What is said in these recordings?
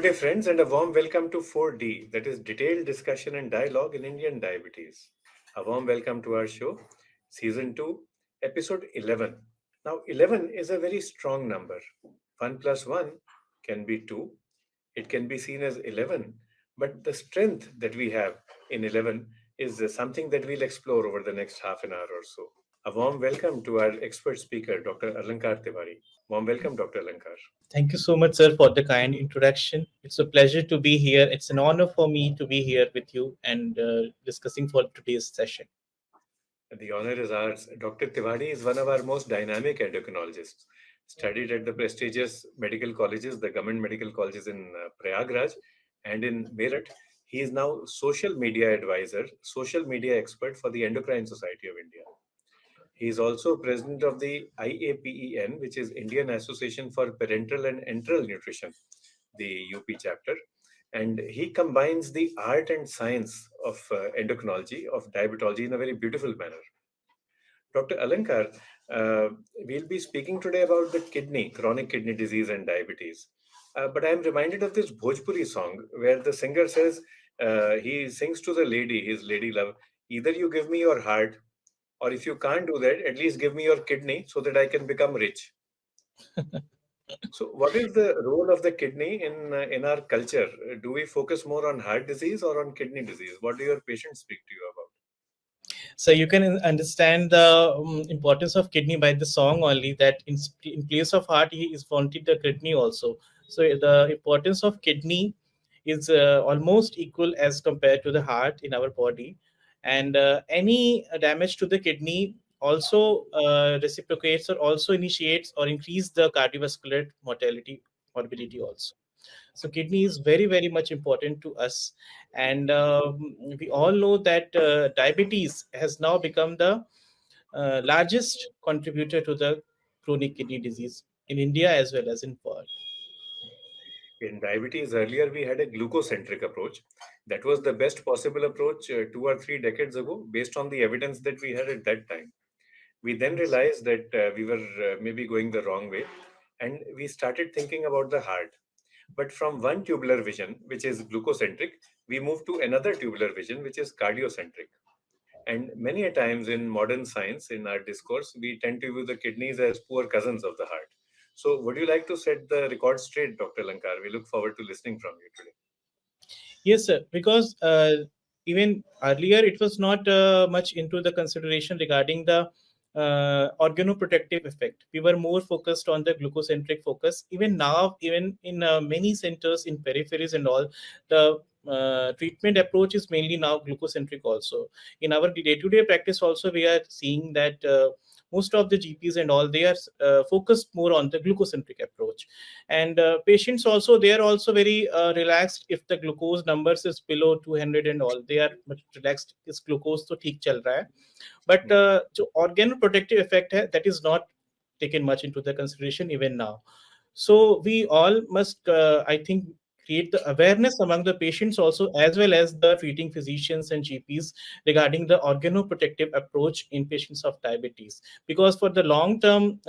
Good day, friends, and a warm welcome to 4D, that is Detailed Discussion and Dialogue in Indian Diabetes. A warm welcome to our show, Season 2, Episode 11. Now, 11 is a very strong number. 1 plus 1 can be 2. It can be seen as 11, but the strength that we have in 11 is something that we'll explore over the next half an hour or so. A warm welcome to our expert speaker, Dr. Alankar Tiwari. Warm welcome, Dr. Alankar. Thank you so much, sir, for the kind introduction. It's a pleasure to be here. It's an honor for me to be here with you and discussing for today's session. The honor is ours. Dr. Tiwari is one of our most dynamic endocrinologists. Studied at the prestigious medical colleges, the government medical colleges in Prayagraj and in Meerut. He is now social media advisor, social media expert for the Endocrine Society of India. He is also president of the IAPEN, which is Indian Association for Parenteral and Enteral Nutrition, the UP chapter. And he combines the art and science of endocrinology, of diabetology in a very beautiful manner. Dr. Alankar, we'll be speaking today about the kidney, chronic kidney disease and diabetes. But I'm reminded of this Bhojpuri song where the singer says, he sings to the lady, his lady love, either you give me your heart, or if you can't do that, at least give me your kidney so that I can become rich. So, what is the role of the kidney in our culture? Do we focus more on heart disease or on kidney disease? What do your patients speak to you about? So you can understand the importance of kidney by the song only, that in place of heart, he is wanted the kidney also. So the importance of kidney is almost equal as compared to the heart in our body. And any damage to the kidney also reciprocates or also initiates or increase the cardiovascular morbidity also. So kidney is very, very much important to us. And we all know that diabetes has now become the largest contributor to the chronic kidney disease in India as well as in world. In diabetes, earlier we had a glucocentric approach. That was the best possible approach 2 or 3 decades ago, based on the evidence that we had at that time. We then realized that we were maybe going the wrong way, and we started thinking about the heart. But from one tubular vision, which is glucocentric, we moved to another tubular vision, which is cardiocentric. And many a times in modern science, in our discourse, we tend to view the kidneys as poor cousins of the heart. So, would you like to set the record straight, Dr. Lankar? We look forward to listening from you today. Yes, sir. Because even earlier it was not much into the consideration regarding the organoprotective effect. We were more focused on the glucocentric focus. Even now, even in many centers in peripheries and all, the treatment approach is mainly now glucocentric also. In our day-to-day practice also, we are seeing that most of the GPs and all, they are focused more on the glucocentric approach. And patients also, they are also very relaxed if the glucose numbers is below 200 and all, they are much relaxed, is glucose to theek chal raha hai. But जो organoprotective effect hai, that is not taken much into the consideration even now. So we all must I think create the awareness among the patients also, as well as the treating physicians and GPs, regarding the organoprotective approach in patients of diabetes, because for the long term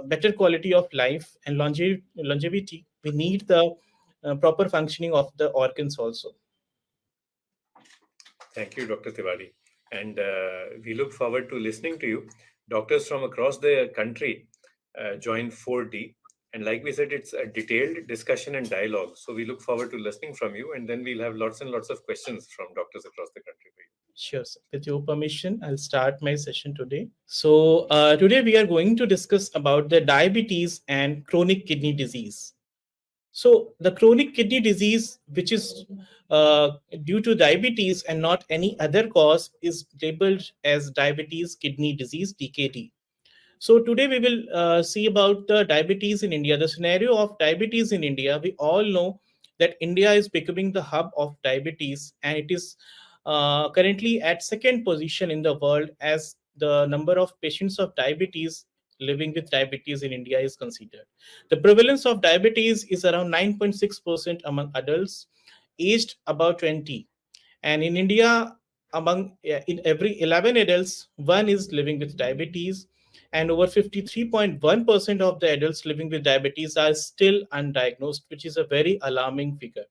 better quality of life and longevity, we need the proper functioning of the organs also. Thank you, Dr. Tiwari. And we look forward to listening to you. Doctors from across the country join 4D. And like we said, it's a detailed discussion and dialogue. So we look forward to listening from you. And then we'll have lots and lots of questions from doctors across the country for you. Sure, sir. With your permission, I'll start my session today. So today we are going to discuss about the diabetes and chronic kidney disease. So the chronic kidney disease, which is due to diabetes and not any other cause, is labeled as diabetes kidney disease (DKD). So today we will see about the diabetes in India. The scenario of diabetes in India, we all know that India is becoming the hub of diabetes, and it is currently at second position in the world as the number of patients of diabetes living with diabetes in India is considered. The prevalence of diabetes is around 9.6% among adults aged about 20. And in India, among in every 11 adults, one is living with diabetes. and over 53.1% of the adults living with diabetes are still undiagnosed, which is a very alarming figure.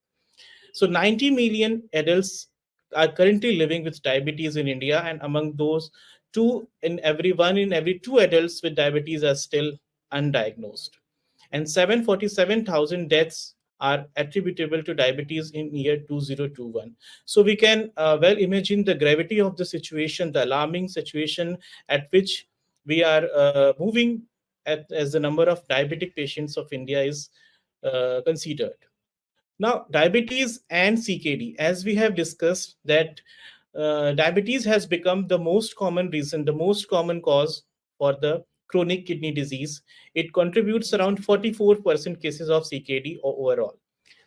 So 90 million adults are currently living with diabetes in India, and among those, one in every two adults with diabetes are still undiagnosed. And 747,000 deaths are attributable to diabetes in year 2021. So we can well imagine the gravity of the situation, the alarming situation at which we are moving as the number of diabetic patients of India is considered. Now, diabetes and CKD, as we have discussed, that diabetes has become the most common reason, the most common cause for the chronic kidney disease. It contributes around 44% cases of CKD overall.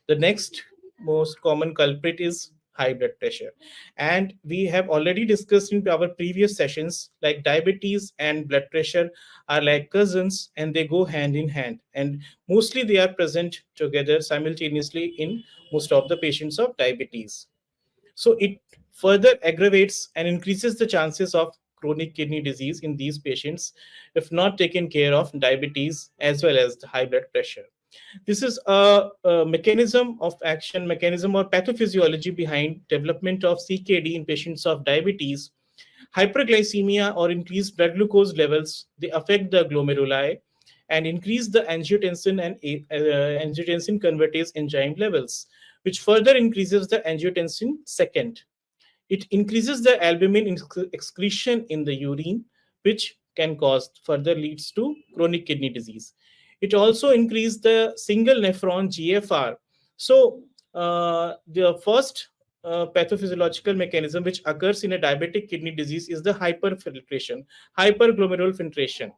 The next most common culprit is high blood pressure. And we have already discussed in our previous sessions, like diabetes and blood pressure are like cousins and they go hand in hand. And mostly they are present together simultaneously in most of the patients of diabetes. So it further aggravates and increases the chances of chronic kidney disease in these patients if not taken care of diabetes as well as the high blood pressure. This is a mechanism of action, mechanism or pathophysiology behind development of CKD in patients of diabetes. Hyperglycemia or increased blood glucose levels, they affect the glomeruli and increase the angiotensin and angiotensin convertase enzyme levels, which further increases the angiotensin second. It increases the albumin excretion in the urine, which can cause further leads to chronic kidney disease. It also increases the single nephron GFR. So the first pathophysiological mechanism which occurs in a diabetic kidney disease is the hyperfiltration, hyperglomerular filtration.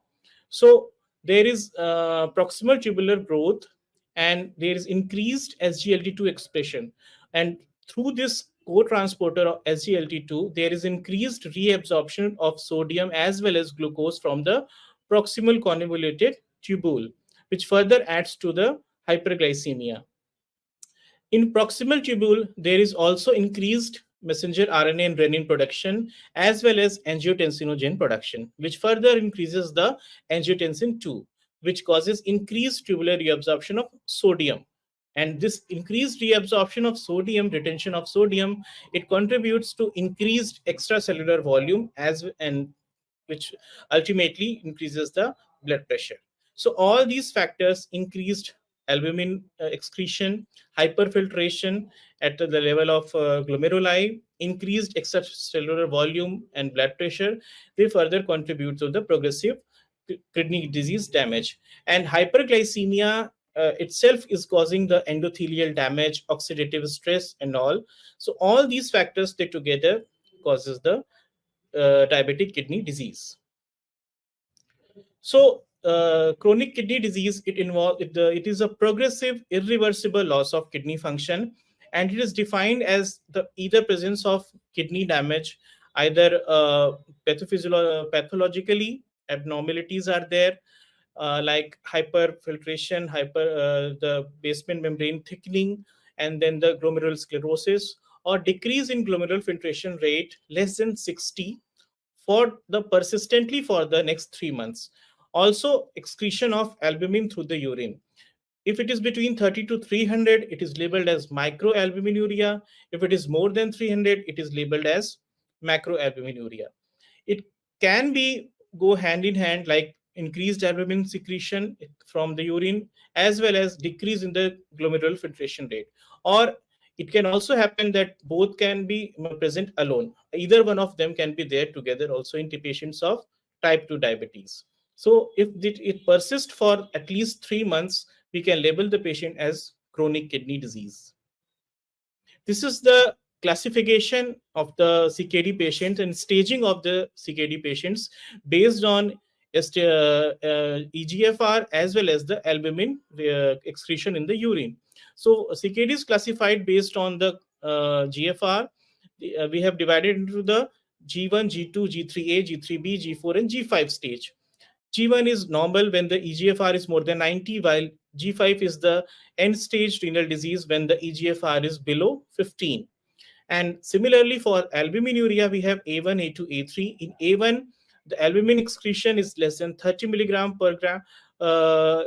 So there is proximal tubular growth and there is increased SGLT2 expression. And through this co-transporter of SGLT2, there is increased reabsorption of sodium as well as glucose from the proximal convoluted tubule, which further adds to the hyperglycemia. In proximal tubule, there is also increased messenger RNA and renin production as well as angiotensinogen production, which further increases the angiotensin 2, which causes increased tubular reabsorption of sodium. And this increased reabsorption of sodium, retention of sodium, it contributes to increased extracellular volume and which ultimately increases the blood pressure. So all these factors, increased albumin excretion, hyperfiltration at the level of glomeruli, increased extracellular volume and blood pressure, they further contribute to the progressive kidney disease damage. And hyperglycemia itself is causing the endothelial damage, oxidative stress and all. So all these factors they together causes the diabetic kidney disease. So, chronic kidney disease it is a progressive, irreversible loss of kidney function, and it is defined as the either presence of kidney damage, either pathologically abnormalities are there, like hyperfiltration, the basement membrane thickening, and then the glomerular sclerosis, or decrease in glomerular filtration rate less than 60 for the persistently for the next 3 months. Also, excretion of albumin through the urine. If it is between 30 to 300, it is labeled as microalbuminuria. If it is more than 300, it is labeled as macroalbuminuria. It can be go hand in hand, like increased albumin secretion from the urine as well as decrease in the glomerular filtration rate. Or it can also happen that both can be present alone. Either one of them can be there together also in the patients of type 2 diabetes. So if it persists for at least 3 months, we can label the patient as chronic kidney disease. This is the classification of the CKD patients and staging of the CKD patients based on EGFR as well as the albumin excretion in the urine. So CKD is classified based on the GFR. We have divided into the G1, G2, G3A, G3B, G4, and G5 stage. G1 is normal when the EGFR is more than 90, while G5 is the end stage renal disease when the EGFR is below 15. And similarly for albuminuria, we have A1, A2, A3. In A1, the albumin excretion is less than 30 milligram per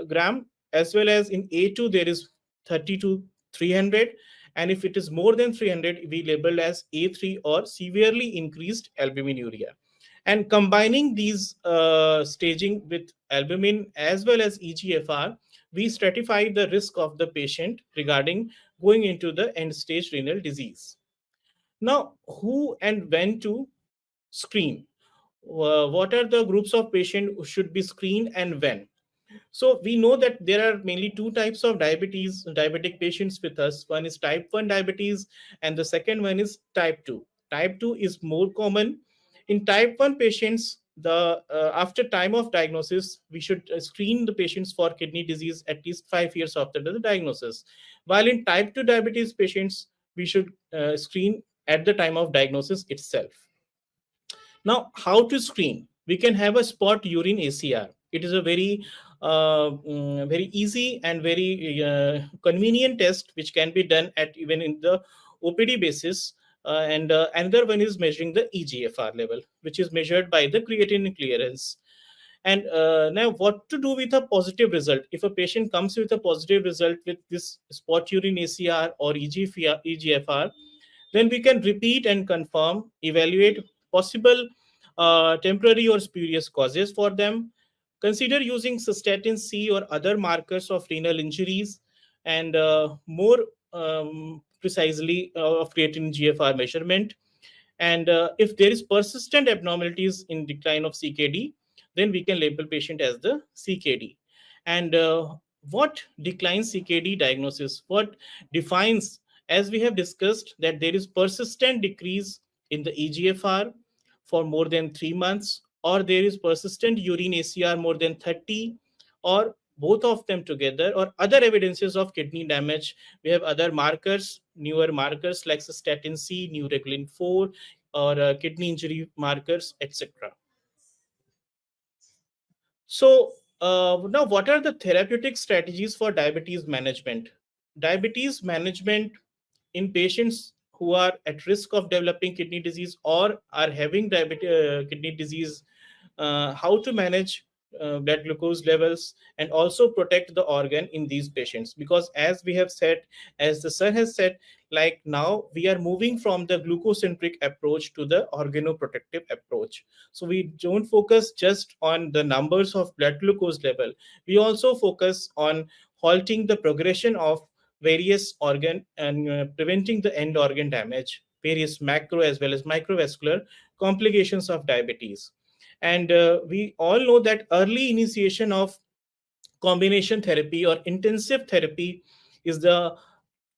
gram, as well as in A2 there is 30 to 300, and if it is more than 300 we label as A3 or severely increased albuminuria. And combining these staging with albumin as well as EGFR, we stratify the risk of the patient regarding going into the end stage renal disease. Now, who and when to screen? What are the groups of patients who should be screened and when? So we know that there are mainly two types of diabetic patients with us. One is type 1 diabetes and the second one is type 2. Type 2 is more common. In type 1 patients, the after time of diagnosis, we should screen the patients for kidney disease at least 5 years after the diagnosis. While in type 2 diabetes patients, we should screen at the time of diagnosis itself. Now, how to screen? We can have a spot urine ACR. It is a very easy and very convenient test which can be done at even in the OPD basis. And another one is measuring the EGFR level, which is measured by the creatinine clearance. And now, what to do with a positive result? If a patient comes with a positive result with this spot urine ACR or EGFR, then we can repeat and confirm, evaluate possible temporary or spurious causes for them, consider using cystatin C or other markers of renal injuries, and more precisely of creatinine GFR measurement. And if there is persistent abnormalities in decline of CKD, then we can label patient as the CKD. And what declines CKD diagnosis? What defines, as we have discussed, that there is persistent decrease in the EGFR for more than 3 months, or there is persistent urine ACR more than 30, or both of them together, or other evidences of kidney damage. We have other markers, newer markers like cystatin C, neuroglin 4, or kidney injury markers, etc. So now, what are the therapeutic strategies for diabetes management? Diabetes management in patients who are at risk of developing kidney disease or are having kidney disease, how to manage blood glucose levels and also protect the organ in these patients. Because as we have said, as the sir has said, like now we are moving from the glucocentric approach to the organoprotective approach. So we don't focus just on the numbers of blood glucose level. We also focus on halting the progression of various organ and preventing the end organ damage, various macro as well as microvascular complications of diabetes. And we all know that early initiation of combination therapy or intensive therapy is the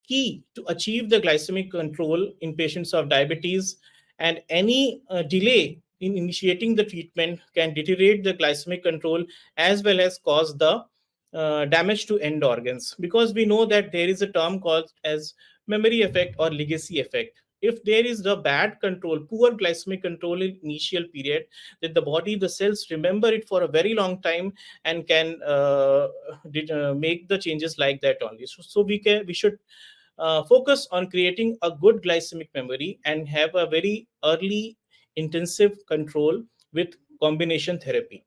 key to achieve the glycemic control in patients of diabetes. And any delay in initiating the treatment can deteriorate the glycemic control as well as cause the damage to end organs, because we know that there is a term called as memory effect or legacy effect. If there is the bad control, poor glycemic control in initial period, that the body, the cells remember it for a very long time and can make the changes like that only. So we should focus on creating a good glycemic memory and have a very early intensive control with combination therapy.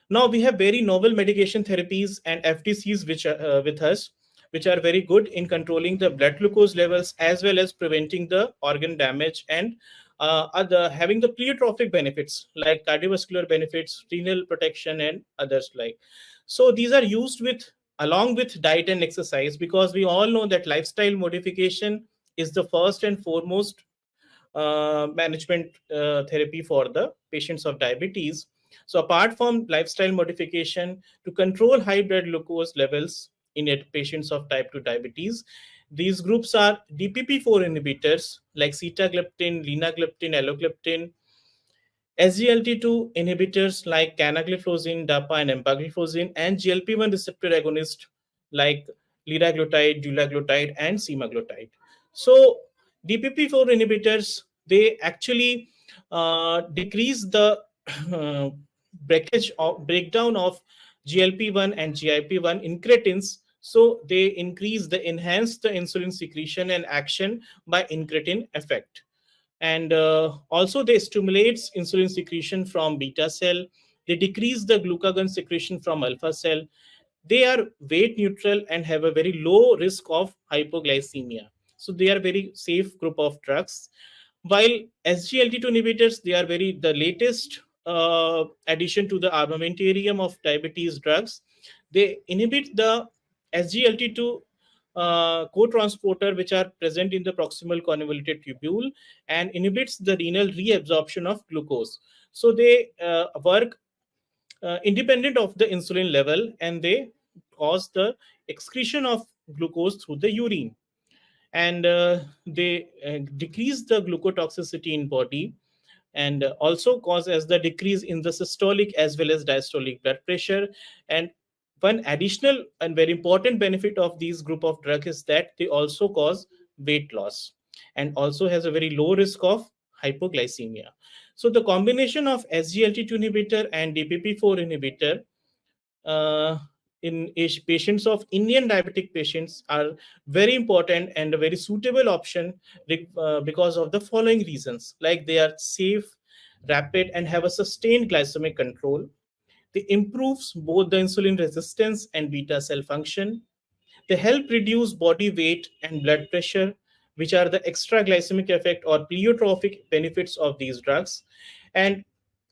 Now we have very novel medication therapies and FTCs which are with us, which are very good in controlling the blood glucose levels as well as preventing the organ damage and other having the pleiotropic benefits like cardiovascular benefits, renal protection, and others like. So these are used with along with diet and exercise, because we all know that lifestyle modification is the first and foremost management therapy for the patients of diabetes. So apart from lifestyle modification to control high blood glucose levels in patients of type 2 diabetes, these groups are DPP4 inhibitors like sitagliptin, linagliptin, alogliptin, SGLT2 inhibitors like canagliflozin, DAPA, and empagliflozin, and GLP-1 receptor agonist like liraglutide, dulaglutide, and semaglutide. So DPP4 inhibitors, they actually decrease the breakdown of GLP-1 and GIP-1 incretins. So they enhance the insulin secretion and action by incretin effect. And also they stimulates insulin secretion from beta cell. They decrease the glucagon secretion from alpha cell. They are weight neutral and have a very low risk of hypoglycemia. So they are very safe group of drugs. While SGLT2 inhibitors, they are very the latest addition to the armamentarium of diabetes drugs. They inhibit the SGLT2 co-transporter which are present in the proximal convoluted tubule and inhibits the renal reabsorption of glucose. So they work independent of the insulin level, and they cause the excretion of glucose through the urine. And they decrease the glucotoxicity in body, and also cause as the decrease in the systolic as well as diastolic blood pressure. And one additional and very important benefit of these group of drugs is that they also cause weight loss and also has a very low risk of hypoglycemia. So the combination of SGLT2 inhibitor and DPP4 inhibitor uh, in patients of Indian diabetic patients are very important and a very suitable option because of the following reasons. Like they are safe, rapid, and have a sustained glycemic control. They improves both the insulin resistance and beta cell function. They help reduce body weight and blood pressure, which are the extra glycemic effect or pleiotropic benefits of these drugs. And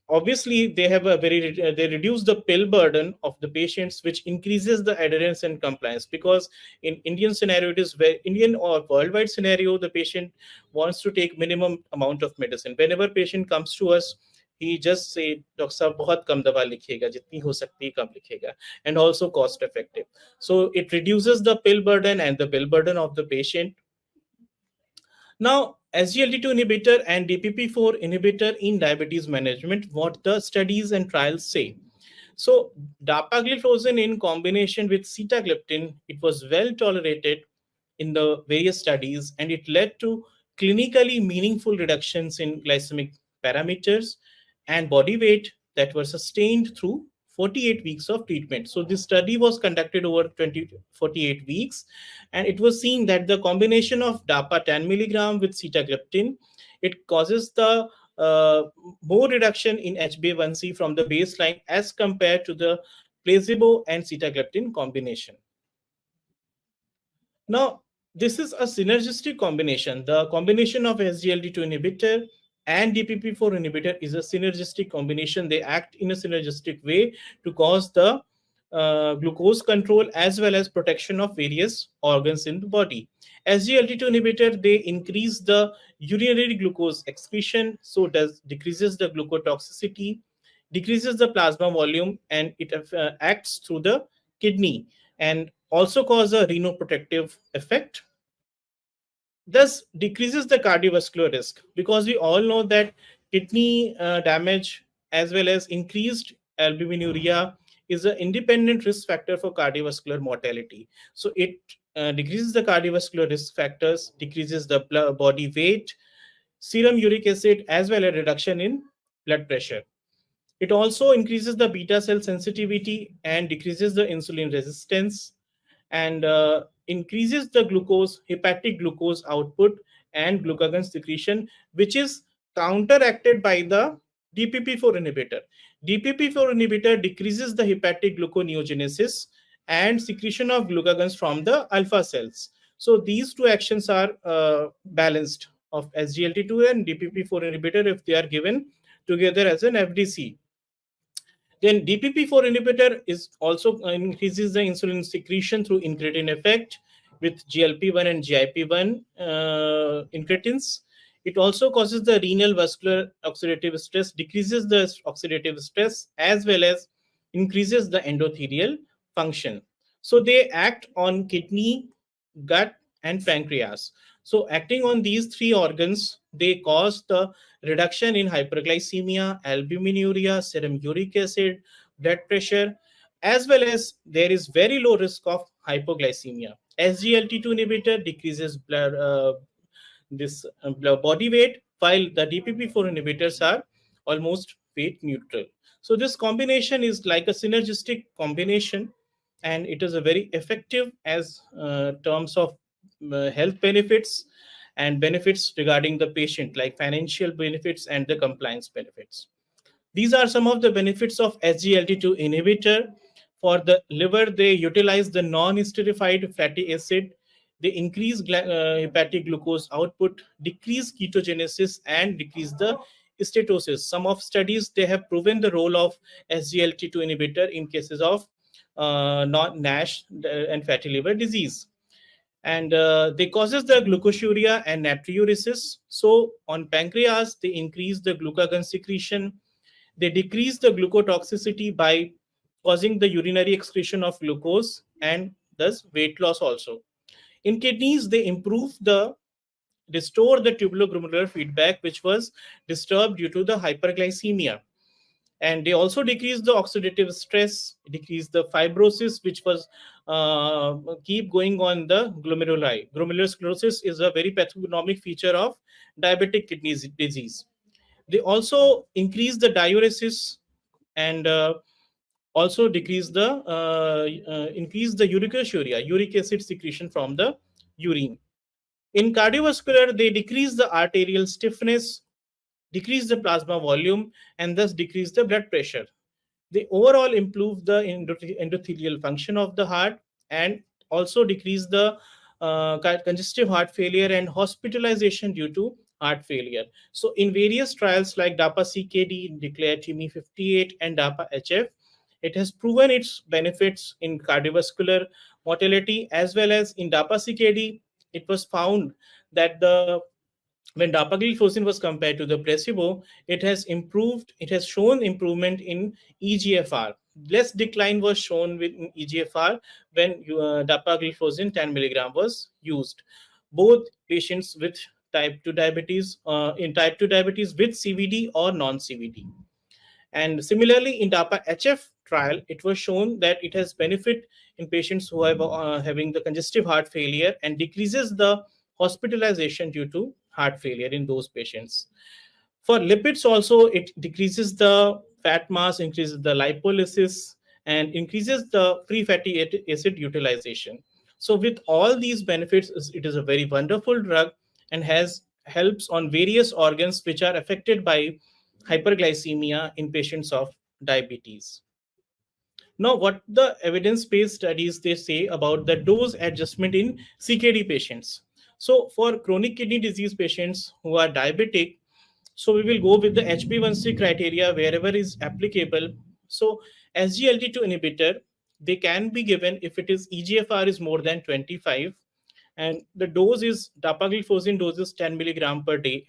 obviously they have a very they reduce the pill burden of the patients, which increases the adherence and compliance, because in Indian scenario, it is where Indian or worldwide scenario, the patient wants to take minimum amount of medicine. Whenever patient comes to us, he just say, doctor sahab bahut kam dawa likhega, jitni ho sakti hai kam likhega, and also cost effective. So it reduces the pill burden and the bill burden of the patient. Now, SGLT2 inhibitor and DPP4 inhibitor in diabetes management, what the studies and trials say. So, dapagliflozin in combination with sitagliptin, it was well tolerated in the various studies, and it led to clinically meaningful reductions in glycemic parameters and body weight that were sustained through 48 weeks of treatment. So this study was conducted over 48 weeks, and it was seen that the combination of DAPA 10 milligram with sitagliptin, it causes the uh, more reduction in HbA1c from the baseline as compared to the placebo and sitagliptin combination. Now, this is a synergistic combination. The combination of SGLT2 inhibitor and DPP4 inhibitor is a synergistic combination. They act in a synergistic way to cause the glucose control as well as protection of various organs in the body. SGLT2 inhibitor, they increase the urinary glucose excretion, so does decreases the glucotoxicity, decreases the plasma volume, and it acts through the kidney and also cause a renoprotective effect, thus decreases the cardiovascular risk, because we all know that kidney damage as well as increased albuminuria is an independent risk factor for cardiovascular mortality. So it decreases the cardiovascular risk factors, decreases the body weight, serum uric acid, as well as reduction in blood pressure. It also increases the beta cell sensitivity and decreases the insulin resistance, and increases the glucose, hepatic glucose output and glucagon secretion, which is counteracted by the DPP4 inhibitor. DPP4 inhibitor decreases the hepatic gluconeogenesis and secretion of glucagons from the alpha cells. So these two actions are balanced of SGLT2 and DPP4 inhibitor if they are given together as an FDC. Then DPP4 inhibitor is also increases the insulin secretion through incretin effect with GLP-1 and GIP-1 incretins. It also causes the renal vascular oxidative stress, decreases the oxidative stress, as well as increases the endothelial function. So they act on kidney, gut, and pancreas. So acting on these three organs, they cause the reduction in hyperglycemia, albuminuria, serum uric acid, blood pressure, as well as there is very low risk of hypoglycemia. SGLT2 inhibitor decreases body weight, while the DPP4 inhibitors are almost weight neutral. So this combination is like a synergistic combination, and it is a very effective as terms of health benefits, and benefits regarding the patient, like financial benefits and the compliance benefits. These are some of the benefits of SGLT2 inhibitor. For the liver, they utilize the non-esterified fatty acid. They increase hepatic glucose output, decrease ketogenesis, and decrease the steatosis. Some of studies, they have proven the role of SGLT2 inhibitor in cases of NASH and fatty liver disease. And they causes the glucosuria and natriuresis. So on pancreas, they increase the glucagon secretion. They decrease the glucotoxicity by causing the urinary excretion of glucose and thus weight loss also. In kidneys, they improve the restore the tubuloglommerular feedback, which was disturbed due to the hyperglycemia. And they also decrease the oxidative stress, decrease the fibrosis, which was keep going on the glomeruli. Glomerular sclerosis is a very pathognomic feature of diabetic kidney disease. They also increase the diuresis and also decrease the increase the uricasuria, uric acid secretion from the urine. In cardiovascular, they decrease the arterial stiffness, decrease the plasma volume, and thus decrease the blood pressure. They overall improve the endothelial function of the heart and also decrease the congestive heart failure and hospitalization due to heart failure. So, in various trials like DAPA CKD, Declare TIMI 58, and DAPA HF, it has proven its benefits in cardiovascular mortality as well as in DAPA CKD. It was found that the when dapagliflozin was compared to the placebo, it has improved. It has shown improvement in EGFR. Less decline was shown with EGFR when dapagliflozin 10 milligram was used. Both patients with type 2 diabetes, in type 2 diabetes with CVD or non-CVD. And similarly, in DAPA HF trial, it was shown that it has benefit in patients who have having the congestive heart failure and decreases the hospitalization due to heart failure in those patients. For lipids also, it decreases the fat mass, increases the lipolysis, and increases the free fatty acid utilization. So with all these benefits, it is a very wonderful drug and has helps on various organs which are affected by hyperglycemia in patients of diabetes. Now, what the evidence-based studies they say about the dose adjustment in CKD patients. So, for chronic kidney disease patients who are diabetic, so we will go with the HbA1c criteria wherever is applicable. So, SGLT2 inhibitor, they can be given if it is EGFR is more than 25, and the dose is dapagliflozin dose is 10 milligram per day,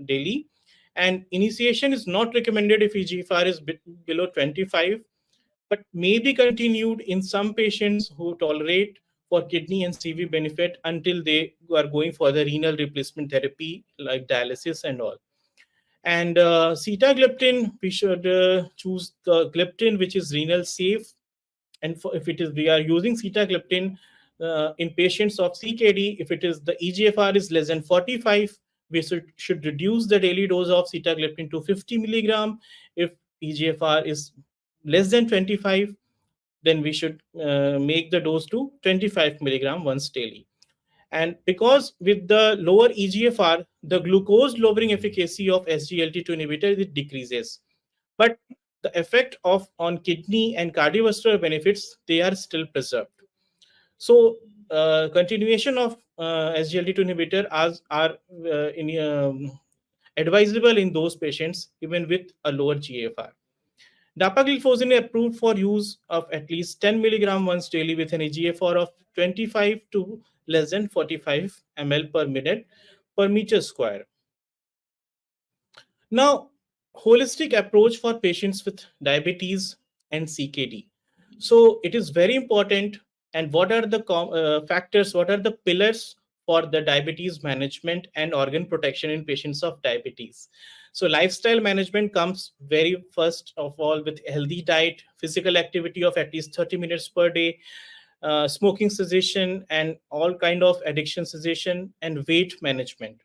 daily, and initiation is not recommended if EGFR is below 25, but may be continued in some patients who tolerate for kidney and CV benefit until they are going for the renal replacement therapy like dialysis and all. And sitagliptin, we should choose the gliptin which is renal safe. And if it is, we are using sitagliptin in patients of CKD, if it is the EGFR is less than 45, we should reduce the daily dose of sitagliptin to 50 milligram. If EGFR is less than 25, then we should make the dose to 25 milligram once daily. And because with the lower EGFR, the glucose lowering efficacy of SGLT2 inhibitor it decreases, but the effect of on kidney and cardiovascular benefits they are still preserved. So continuation of SGLT2 inhibitor are advisable in those patients even with a lower GFR. Dapagliflozin is approved for use of at least 10 milligram once daily with an eGFR of 25 to less than 45 ml per minute per meter square. Now, holistic approach for patients with diabetes and CKD. So it is very important. And what are the factors, what are the pillars for the diabetes management and organ protection in patients of diabetes? So lifestyle management comes very first of all with healthy diet, physical activity of at least 30 minutes per day, smoking cessation and all kind of addiction cessation, and weight management.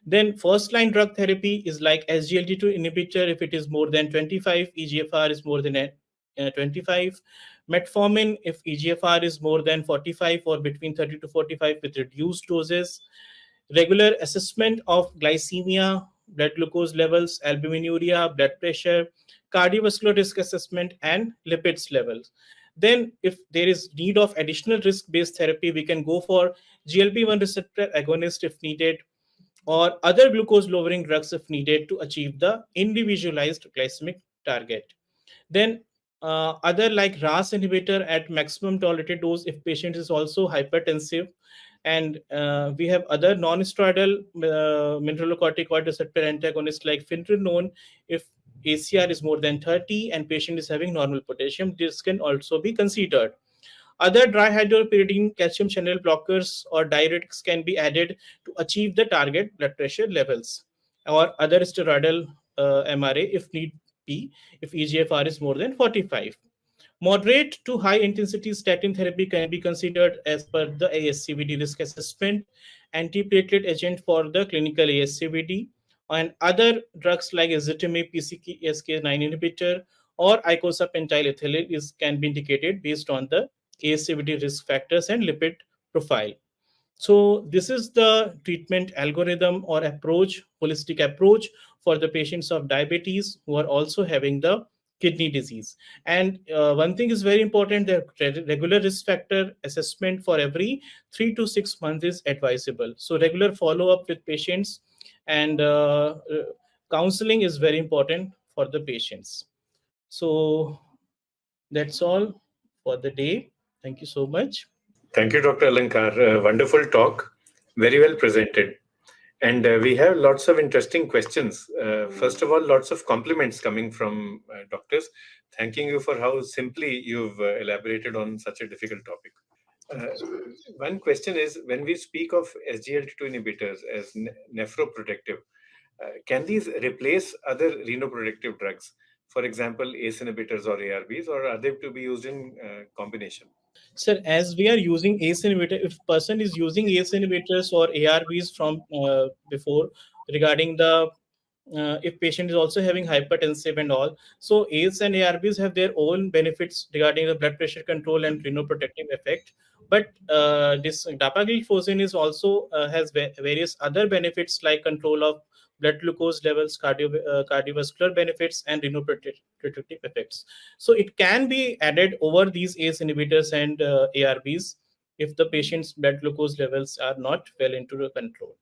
Then first line drug therapy is like SGLT2 inhibitor if it is more than 25, EGFR is more than 25. Metformin if EGFR is more than 45 or between 30 to 45 with reduced doses. regular assessment of glycemia, blood glucose levels, albuminuria, blood pressure, cardiovascular risk assessment, and lipids levels. Then, if there is need of additional risk-based therapy, we can go for GLP-1 receptor agonist if needed, or other glucose-lowering drugs if needed to achieve the individualized glycemic target. Then other like RAS inhibitor at maximum tolerated dose if patient is also hypertensive, and we have other non-steroidal mineralocorticoid receptor antagonist like finerenone if ACR is more than 30 and patient is having normal potassium. This can also be considered. Other dry hydropyridine calcium channel blockers or diuretics can be added to achieve the target blood pressure levels, or other steroidal MRA if need be, if EGFR is more than 45. Moderate to high intensity statin therapy can be considered as per the ASCVD risk assessment, antiplatelet agent for the clinical ASCVD, and other drugs like ezetimibe, PCSK9 inhibitor, or icosapentine ethylene can be indicated based on the ASCVD risk factors and lipid profile. So this is the treatment algorithm or approach, holistic approach for the patients of diabetes who are also having the kidney disease. And one thing is very important, that regular risk factor assessment for every 3 to 6 months is advisable. So regular follow up with patients and counseling is very important for the patients. So that's all for the day. Thank you so much. Thank you, Dr. Alankar. Wonderful talk, very well presented. And we have lots of interesting questions. First of all, lots of compliments coming from doctors, thanking you for how simply you've elaborated on such a difficult topic. Uh, One question is, when we speak of SGLT2 inhibitors as nephroprotective, can these replace other renoprotective drugs? For example, ACE inhibitors or ARBs, or are they to be used in combination? Sir, as we are using ACE inhibitor, if person is using ACE inhibitors or ARBs from before, regarding the if patient is also having hypertensive and all, so ACE and ARBs have their own benefits regarding the blood pressure control and renoprotective effect. But this dapagliflozin is also has various other benefits like control of blood glucose levels, cardiovascular benefits, and renoprotective effects. So it can be added over these ACE inhibitors and ARBs if the patient's blood glucose levels are not well into the control.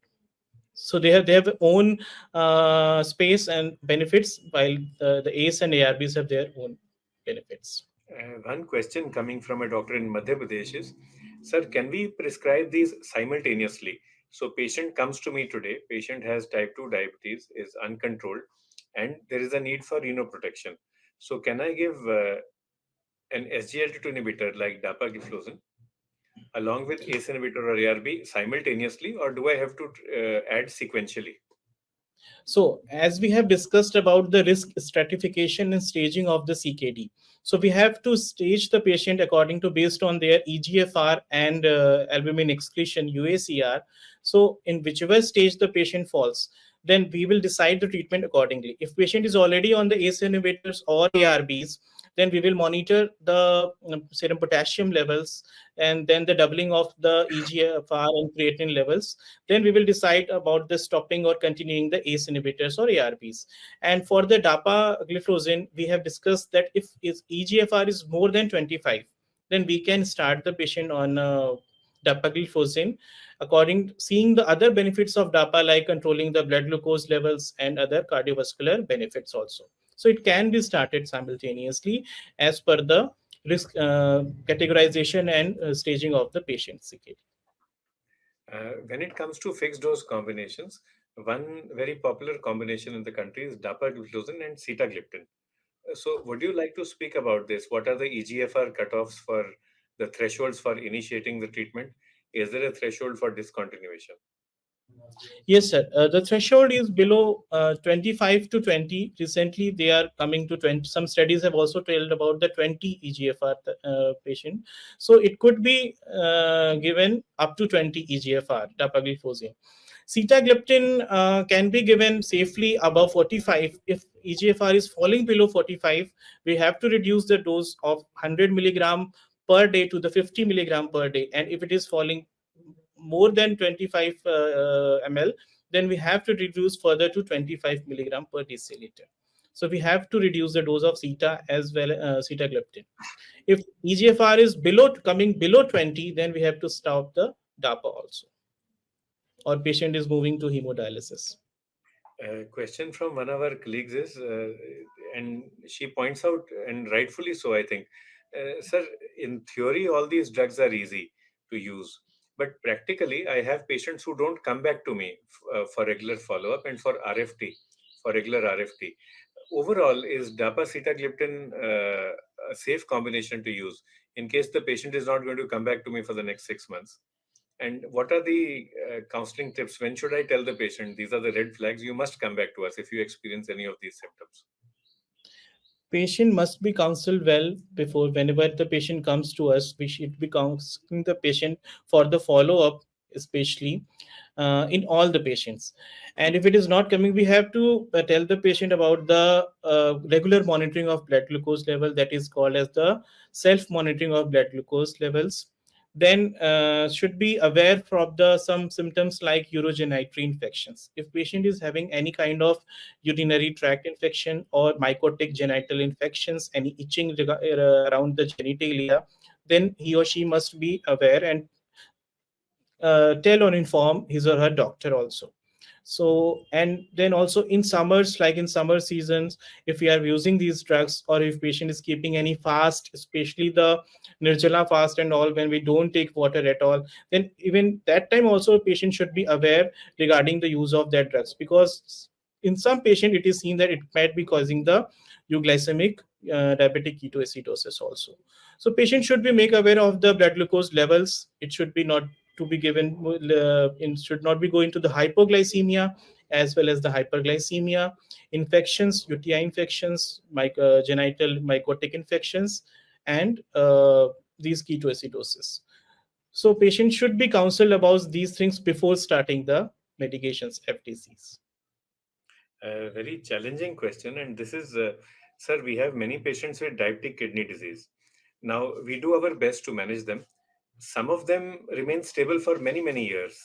So they have own space and benefits, while the ACE and ARBs have their own benefits. One question coming from a doctor in Madhya Pradesh is, sir, can we prescribe these simultaneously? So patient comes to me today, patient has type 2 diabetes, is uncontrolled, and there is a need for renoprotection. So can I give an SGLT2 inhibitor like dapagliflozin along with ACE inhibitor or ARB simultaneously, or do I have to add sequentially? So, as we have discussed about the risk stratification and staging of the CKD, so we have to stage the patient according to based on their EGFR and albumin excretion UACR. So, in whichever stage the patient falls, then we will decide the treatment accordingly. If patient is already on the ACE inhibitors or ARBs, then we will monitor the serum potassium levels and then the doubling of the EGFR and creatinine levels. Then we will decide about the stopping or continuing the ACE inhibitors or ARBs. And for the dapagliflozin, we have discussed that if its EGFR is more than 25, then we can start the patient on dapagliflozin, according seeing the other benefits of dapa like controlling the blood glucose levels and other cardiovascular benefits also. So it can be started simultaneously as per the risk categorization and staging of the patient CKD. When it comes to fixed dose combinations, one very popular combination in the country is dapagliflozin and sitagliptin. So, would you like to speak about this? What are the EGFR cutoffs for the thresholds for initiating the treatment? Is there a threshold for discontinuation? Yes, sir. The threshold is below 25 to 20. Recently, they are coming to 20. Some studies have also told about the 20 EGFR patient. So it could be given up to 20 EGFR, dapagliflozin. Sitagliptin can be given safely above 45. If EGFR is falling below 45, we have to reduce the dose of 100 milligram per day to the 50 milligram per day. And if it is falling more than 25 ml, then we have to reduce further to 25 milligram per deciliter. So we have to reduce the dose of CETA as well, sitagliptin. If EGFR is below 20, then we have to stop the DAPA also, or patient is moving to hemodialysis. A question from one of our colleagues is, and she points out, and rightfully so, I think, sir, in theory, all these drugs are easy to use. But practically, I have patients who don't come back to me for regular follow up and for RFT, for regular RFT. Overall, is dapacetalgliptin a safe combination to use in case the patient is not going to come back to me for the next 6 months? And what are the counseling tips? When should I tell the patient these are the red flags? You must come back to us if you experience any of these symptoms. Patient must be counseled well before. Whenever the patient comes to us, we should be counseling the patient for the follow up, especially in all the patients. And if it is not coming, we have to tell the patient about the regular monitoring of blood glucose level, that is called as the self monitoring of blood glucose levels. Then should be aware from the some symptoms like urogenitary infections. If patient is having any kind of urinary tract infection or mycotic genital infections, any itching around the genitalia, then he or she must be aware and tell or inform his or her doctor also. So, and then also in summers, like in summer seasons, if we are using these drugs, or if patient is keeping any fast, especially the nirjala fast and all, when we don't take water at all, then even that time also patient should be aware regarding the use of that drugs, because in some patient it is seen that it might be causing the euglycemic diabetic ketoacidosis also. So patient should be make aware of the blood glucose levels. It should be not to be given should not be going to the hypoglycemia as well as the hyperglycemia, infections, UTI infections, genital mycotic infections, and these ketoacidosis. So patients should be counseled about these things before starting the medications, FTCs. A very challenging question, and this is, sir, we have many patients with diabetic kidney disease. Now, we do our best to manage them. Some of them remain stable for many, many years.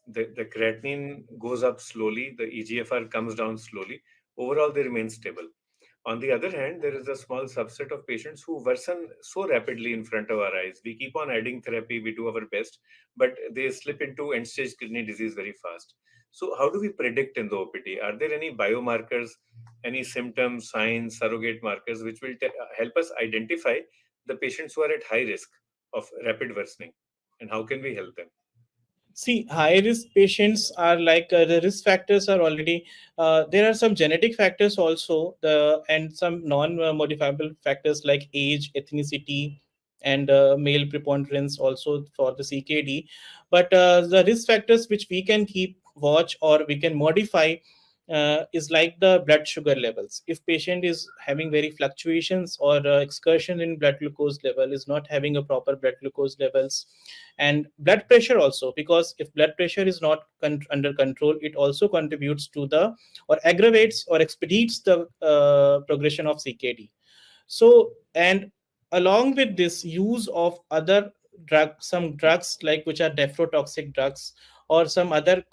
The creatinine goes up slowly, the EGFR comes down slowly. Overall, they remain stable. On the other hand, there is a small subset of patients who worsen so rapidly in front of our eyes. We keep on adding therapy, we do our best, but they slip into end stage kidney disease very fast. So, how do we predict in the OPD? Are there any biomarkers, any symptoms, signs, surrogate markers which will help us identify the patients who are at high risk of rapid worsening? And how can we help them? See, high risk patients are like the risk factors are already there are some genetic factors also, the and some non modifiable factors like age, ethnicity, and male preponderance also for the CKD. But the risk factors which we can keep watch or we can modify is like the blood sugar levels. If patient is having very fluctuations or excursion in blood glucose level, is not having a proper blood glucose levels, and blood pressure also, because if blood pressure is not under control, it also contributes to the or aggravates or expedites the progression of CKD. So, and along with this use of other some drugs like which are nephrotoxic drugs, or some other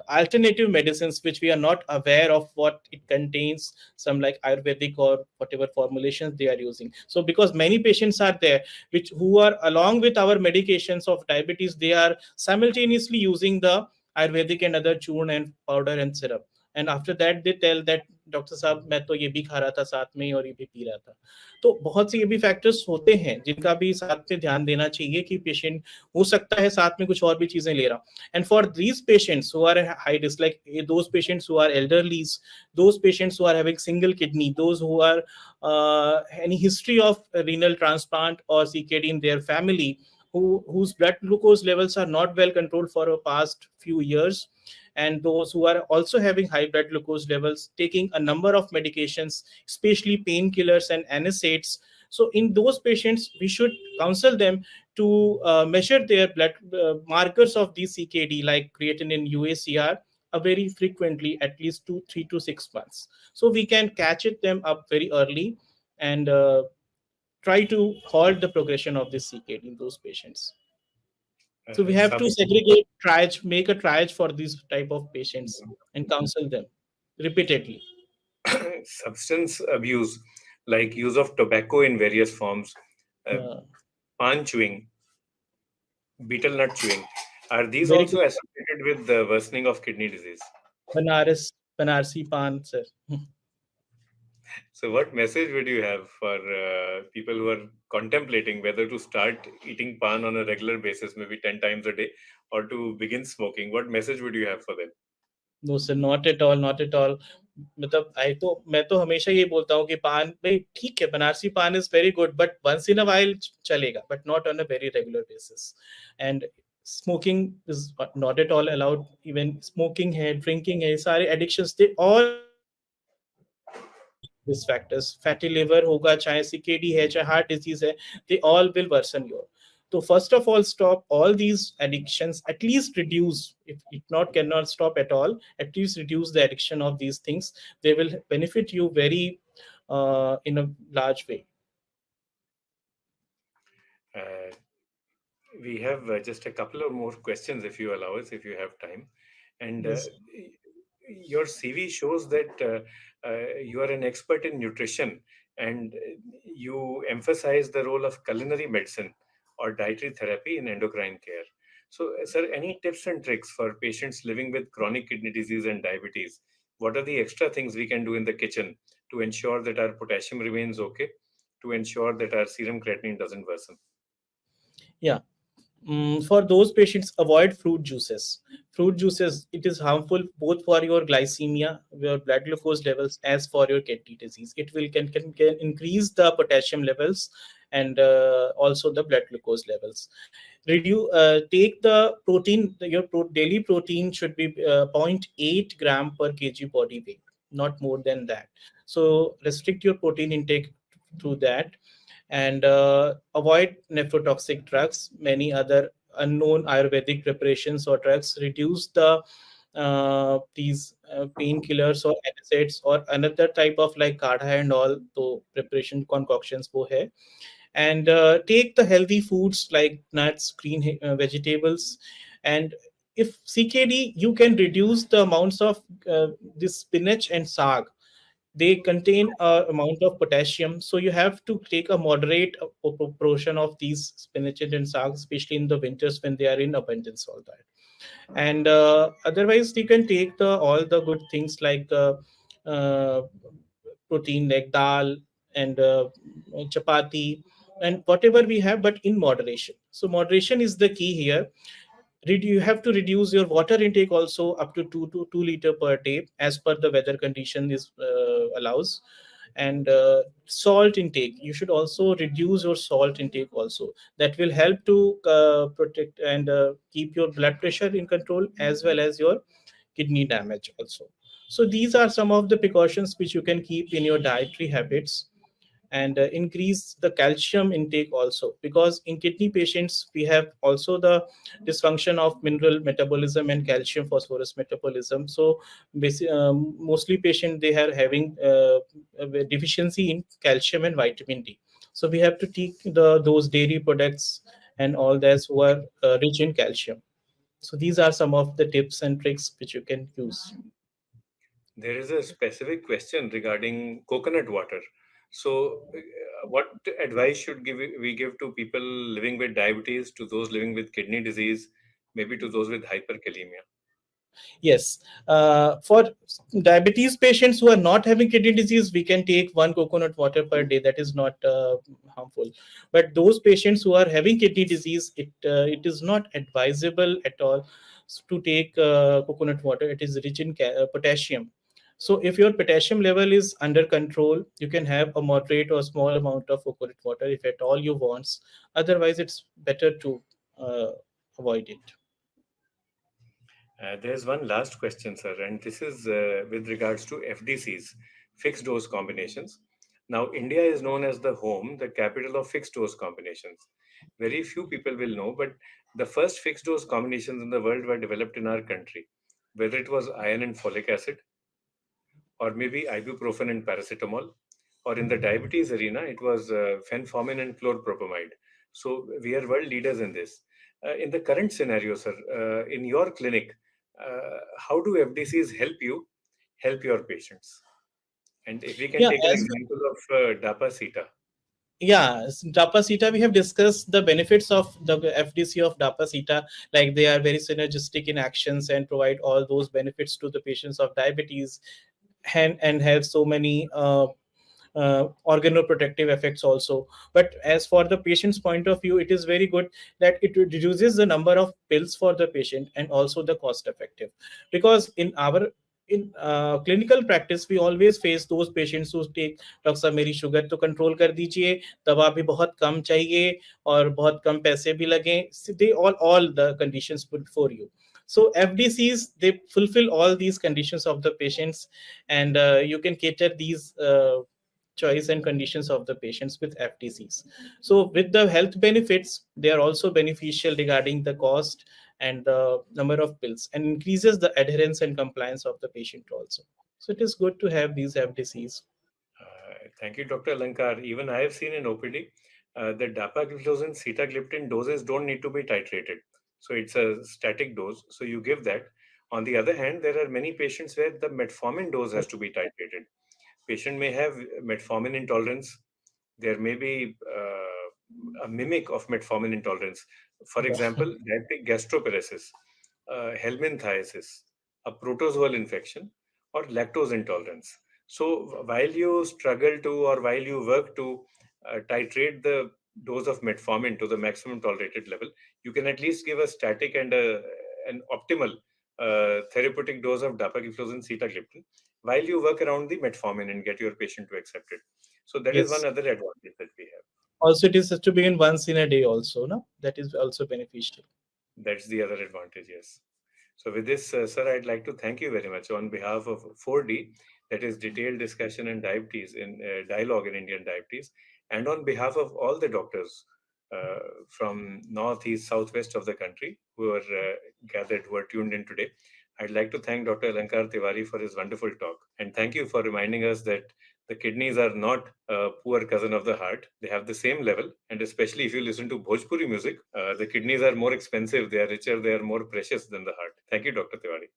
alternative medicines which we are not aware of what it contains, some like Ayurvedic or whatever formulations they are using. So because many patients are there which who are along with our medications of diabetes, they are simultaneously using the Ayurvedic and other churn and powder and syrup, and after that they tell that doctor साहब मैं तो ये भी खा रहा था साथ में और ये भी पी रहा था. तो बहुत से ये भी फैक्टर्स होते हैं जिनका भी साथ में ध्यान देना चाहिए कि पेशेंट हो सकता है साथ में कुछ और भी चीजें ले रहा. And for these patients who are high risk, like those patients who are elderlies, those patients who are having single kidney, those who are any history of renal transplant or CKD in their family, whose blood glucose levels are not well controlled for the past few years, and those who are also having high blood glucose levels, taking a number of medications, especially painkillers and NSAIDs. So in those patients, we should counsel them to measure their blood markers of the CKD, like creatinine, UACR, very frequently, at least 3 to 6 months. So we can catch them up very early and try to halt the progression of this CKD in those patients. So we have to Substance, segregate triage, make a triage for these type of patients and counsel them repeatedly. substance abuse, like use of tobacco in various forms, uh, Uh, pan chewing, betel nut chewing, are these Very good. also associated with the worsening of kidney disease? Banarsi pan, sir. So, what message would you have for people who are contemplating whether to start eating pan on a regular basis, maybe 10 times a day, or to begin smoking? What message would you have for them? No sir, not at all, not at all. मतलब मैं तो हमेशा ये बोलता हूँ कि पान भाई ठीक है, Banarasi paan is very good, but once in a while चलेगा, but not on a very regular basis. And smoking is not at all allowed. Even smoking है, ड्रिंकिंग है, ये सारे addictions they all risk factors. Fatty liver होगा, चाहे CKD है, चाहे heart disease है, they all will worsen your. So first of all, stop all these addictions. At least reduce, if it not cannot stop at all, at least reduce the addiction of these things. They will benefit you very in a large way. Uh, we have just a couple of more questions, if you allow us, if you have time. And Yes. your CV shows that you are an expert in nutrition, and you emphasize the role of culinary medicine or dietary therapy in endocrine care. So, sir, any tips and tricks for patients living with chronic kidney disease and diabetes? What are the extra things we can do in the kitchen to ensure that our potassium remains okay, to ensure that our serum creatinine doesn't worsen? Yeah. For those patients, avoid fruit juices. Fruit juices, it is harmful both for your glycemia, your blood glucose levels, as for your kidney disease. It will can increase the potassium levels and also the blood glucose levels. Reduce, take the protein. Your daily protein should be zero point 0.8 gram per kg body weight, not more than that. So restrict your protein intake through that, and avoid nephrotoxic drugs. Many other unknown Ayurvedic preparations or drugs reduce the these painkillers or NSAIDs or another type of like kadha and all. So preparation concoctions wo hai. And take the healthy foods like nuts, green vegetables. And if CKD, you can reduce the amounts of this spinach and sag. They contain a amount of potassium, so you have to take a moderate proportion of these spinach and sag, especially in the winters when they are in abundance, all that. And otherwise you can take the all the good things like uh, protein like dal and chapati and whatever we have, but in moderation. So moderation is the key here. You have to reduce your water intake also up to 2 to 2 liter per day as per the weather condition is allows. And salt intake, you should also reduce your salt intake also. That will help to protect and keep your blood pressure in control as well as your kidney damage also. So these are some of the precautions which you can keep in your dietary habits. And increase the calcium intake also, because in kidney patients we have also the dysfunction of mineral metabolism and calcium phosphorus metabolism. So mostly patient they are having a deficiency in calcium and vitamin D. So we have to take those dairy products and all that who are rich in calcium. So these are some of the tips and tricks which you can use. There is a specific question regarding coconut water. So, what advice should we give to people living with diabetes, to those living with kidney disease, maybe to those with hyperkalemia? Yes, for diabetes patients who are not having kidney disease, we can take one coconut water per day. That is not harmful. But those patients who are having kidney disease, it is not advisable at all to take coconut water. It is rich in potassium. So if your potassium level is under control, you can have a moderate or small amount of coconut water if at all you want. Otherwise, it's better to avoid it. There's one last question, sir, and this is with regards to FDCs, fixed dose combinations. Now, India is known as the capital of fixed dose combinations. Very few people will know, but the first fixed dose combinations in the world were developed in our country, whether it was iron and folic acid, or maybe ibuprofen and paracetamol, or in the diabetes arena, it was fenformin and chlorpropamide. So we are world leaders in this. In the current scenario, sir, in your clinic, how do FDCs help your patients? And if we can Yeah, take an as example of Dapa-Sita. yeah, Dapa-Sita, we have discussed the benefits of the FDC of Dapa-Sita, like they are very synergistic in actions and provide all those benefits to the patients of diabetes, and have so many organoprotective effects also. But as for the patient's point of view, it is very good that it reduces the number of pills for the patient and also the cost effective, because in clinical practice we always face those patients who take, doctor साहब मेरी sugar तो control कर दीजिए, दवा भी बहुत कम चाहिए और बहुत कम पैसे भी लगे, they all the conditions put for you. So FDCs, they fulfill all these conditions of the patients, and you can cater these choice and conditions of the patients with FTCs. So with the health benefits, they are also beneficial regarding the cost and the number of pills, and increases the adherence and compliance of the patient also. So it is good to have these FTCs. Thank you, Dr. Alankar. Even I have seen in OPD, the dapagliflozin sitagliptin doses don't need to be titrated. So it's a static dose. So you give that. On the other hand, there are many patients where the metformin dose has to be titrated. Patient may have metformin intolerance. There may be a mimic of metformin intolerance. For Yeah. example, diabetic gastroparesis, helminthiasis, a protozoal infection, or lactose intolerance. So while you struggle to, or while you work to titrate the dose of metformin to the maximum tolerated level, you can at least give a static and an optimal therapeutic dose of dapagliflozin sitagliptin while you work around the metformin and get your patient to accept it. So that is one Yes. other advantage that we have. Also, it is to begin once in a day also, no? That is also beneficial. That's the other advantage, yes. So with this, sir, I'd like to thank you very much on behalf of 4D, that is detailed discussion in diabetes, in dialogue in Indian diabetes, and on behalf of all the doctors from north, east, southwest of the country who are gathered, who are tuned in today. I'd like to thank Dr. Alankar Tiwari for his wonderful talk. And thank you for reminding us that the kidneys are not a poor cousin of the heart. They have the same level. And especially if you listen to Bhojpuri music, the kidneys are more expensive, they are richer, they are more precious than the heart. Thank you, Dr. Tiwari.